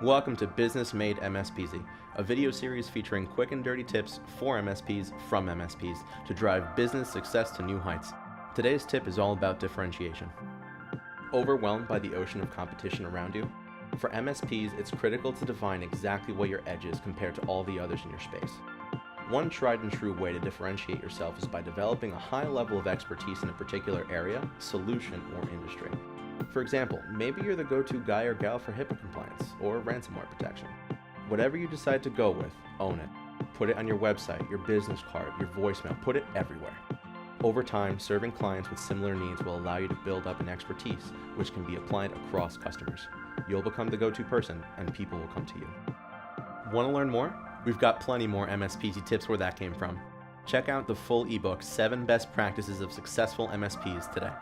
Welcome to Business Made MSPeasy, a video series featuring quick and dirty tips for MSPs from MSPs to drive business success to new heights. Today's tip is all about differentiation. Overwhelmed by the ocean of competition around you? For MSPs, it's critical to define exactly what your edge is compared to all the others in your space. One tried and true way to differentiate yourself is by developing a high level of expertise in a particular area, solution, or industry. For example, maybe you're the go-to guy or gal for HIPAA compliance or ransomware protection. Whatever you decide to go with, own it. Put it on your website, your business card, your voicemail, put it everywhere. Over time, serving clients with similar needs will allow you to build up an expertise which can be applied across customers. You'll become the go-to person and people will come to you. Want to learn more? We've got plenty more MSPeasy tips where that came from. Check out the full ebook, 7 Best Practices of Successful MSPs today.